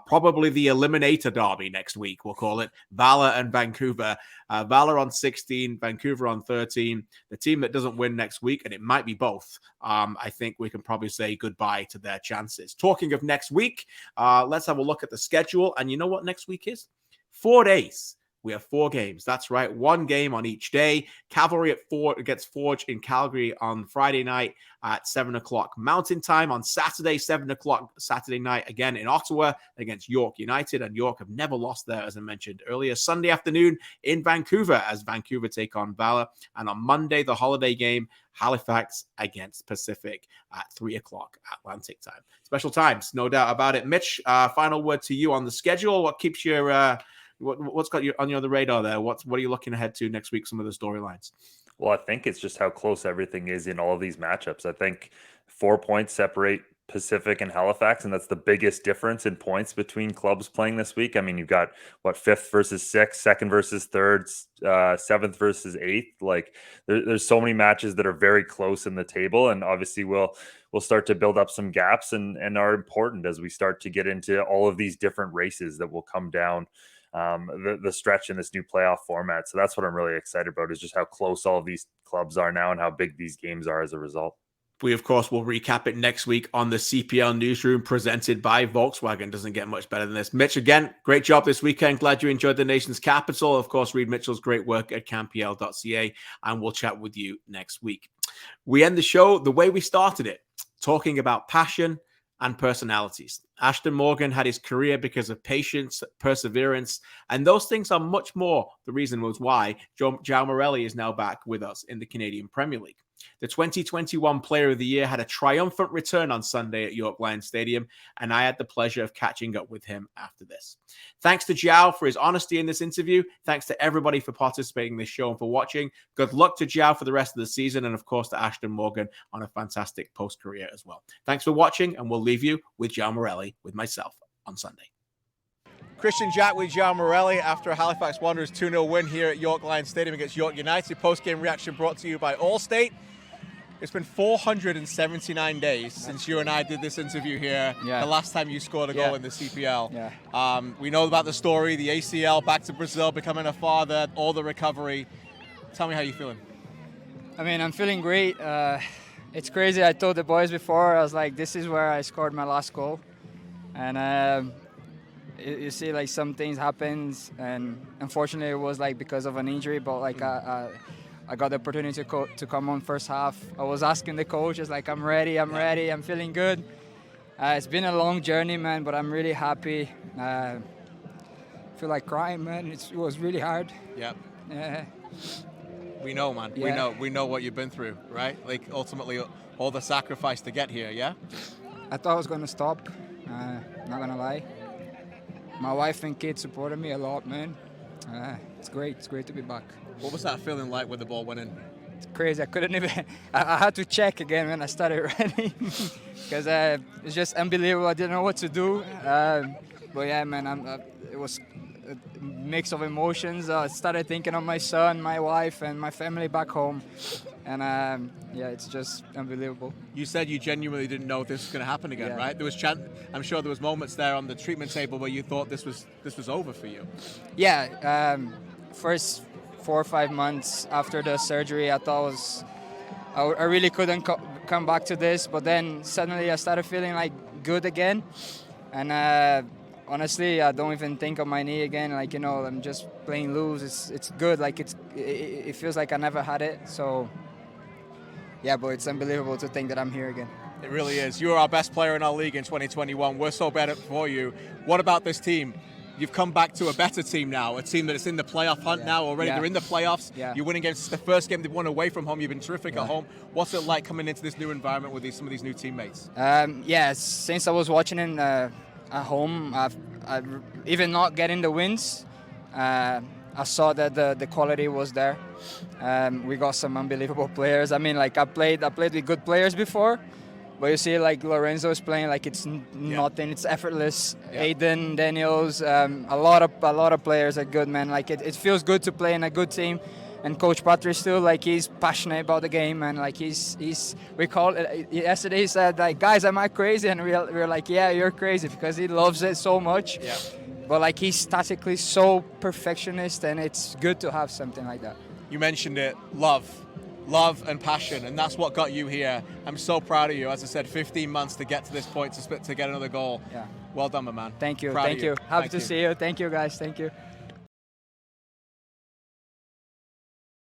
probably the eliminator derby next week, we'll call it, Valor and Vancouver. Valor on 16, Vancouver on 13. The team that doesn't win next week, and it might be both, I think we can probably say goodbye to their chances. Talking of next week, let's have a look at the schedule. And you know what next week is? 4 days. We have 4 games. That's right. 1 game on each day. Cavalry at 4 against Forge in Calgary on Friday night at 7 o'clock Mountain Time. On Saturday, 7 o'clock Saturday night, again in Ottawa against York United. And York have never lost there, as I mentioned earlier. Sunday afternoon in Vancouver as Vancouver take on Valor. And on Monday, the holiday game, Halifax against Pacific at 3 o'clock Atlantic time. Special times, no doubt about it. Mitch, final word to you on the schedule. What keeps your... What's got you on the radar there? What are you looking ahead to next week? Some of the storylines. Well, I think it's just how close everything is in all of these matchups. I think 4 points separate Pacific and Halifax, and that's the biggest difference in points between clubs playing this week. I mean, you've got 5th versus 6th, 2nd versus 3rd, 7th versus 8th. Like there's so many matches that are very close in the table, and obviously we'll start to build up some gaps and are important as we start to get into all of these different races that will come down the stretch in this new playoff format. So that's what I'm really excited about, is just how close all of these clubs are now and how big these games are as a result. We, of course, will recap it next week on the CPL Newsroom presented by Volkswagen. Doesn't get much better than this. Mitch, again, great job this weekend. Glad you enjoyed the nation's capital. Of course, read Mitchell's great work at campl.ca, and we'll chat with you next week. We end the show the way we started it, talking about passion and personalities. Ashton Morgan had his career because of patience, perseverance, and those things are much more the reason was why João Morelli is now back with us in the Canadian Premier League. The 2021 Player of the Year had a triumphant return on Sunday at York Lions Stadium, and I had the pleasure of catching up with him after this. Thanks to João for his honesty in this interview. Thanks to everybody for participating in this show and for watching. Good luck to João for the rest of the season, and of course to Ashton Morgan on a fantastic post-career as well. Thanks for watching, and we'll leave you with João Morelli with myself on Sunday. Christian Jack with João Morelli after a Halifax Wanderers 2-0 win here at York Lions Stadium against York United. Post-game reaction brought to you by Allstate. It's been 479 days since you and I did this interview here. Yeah. The last time you scored a goal in the CPL. Yeah. We know about the story, the ACL, back to Brazil, becoming a father, all the recovery. Tell me how you're feeling. I mean, I'm feeling great. It's crazy. I told the boys before, I was like, this is where I scored my last goal. And you see, like, some things happen, and unfortunately it was like because of an injury, but like I got the opportunity to come on first half. I was asking the coaches, like, I'm ready, I'm feeling good. It's been a long journey, man, but I'm really happy. I feel like crying, man. It was really hard. Yep. Yeah. We know, man. Yeah. We know what you've been through, right? Like, ultimately, all the sacrifice to get here, yeah? I thought I was going to stop, not going to lie. My wife and kids supported me a lot, man. It's great to be back. What was that feeling like with the ball went in? It's crazy. I couldn't even. I had to check again when I started running because it's just unbelievable. I didn't know what to do. But yeah, man, it was a mix of emotions. I started thinking of my son, my wife, and my family back home. And yeah, it's just unbelievable. You said you genuinely didn't know if this was going to happen again, right? There was I'm sure there was moments there on the treatment table where you thought this was over for you. Yeah, first 4 or 5 months after the surgery, I thought I really couldn't come back to this. But then suddenly I started feeling like good again, and honestly, I don't even think of my knee again. Like, you know, I'm just playing loose. It's good. Like it feels like I never had it. So yeah, but it's unbelievable to think that I'm here again. It really is. You are our best player in our league in 2021. We're so better for you. What about this team? You've come back to a better team now, a team that is in the playoff hunt now already. They're in the playoffs. You're winning games. It's the first game they've won away from home. You've been terrific at home. What's it like coming into this new environment with some of these new teammates? Yeah, since I was watching it at home, I've even not getting the wins, I saw that the quality was there. We got some unbelievable players. I mean, like I played with good players before. But you see, like Lorenzo is playing like it's nothing. It's effortless. Aiden, Daniels, a lot of players are good, man. Like it feels good to play in a good team. And Coach Patrick still, like, he's passionate about the game, and like we called it yesterday. He said, like, guys, am I crazy? And we're like, yeah, you're crazy, because he loves it so much. Yeah. But like he's statically so perfectionist, and it's good to have something like that. You mentioned it, love and passion, and that's what got you here. I'm so proud of you. As I said, 15 months to get to this point, to get another goal. Yeah. Well done, my man. Thank you. Proud Thank of you. Happy to see you. Thank you, guys. Thank you.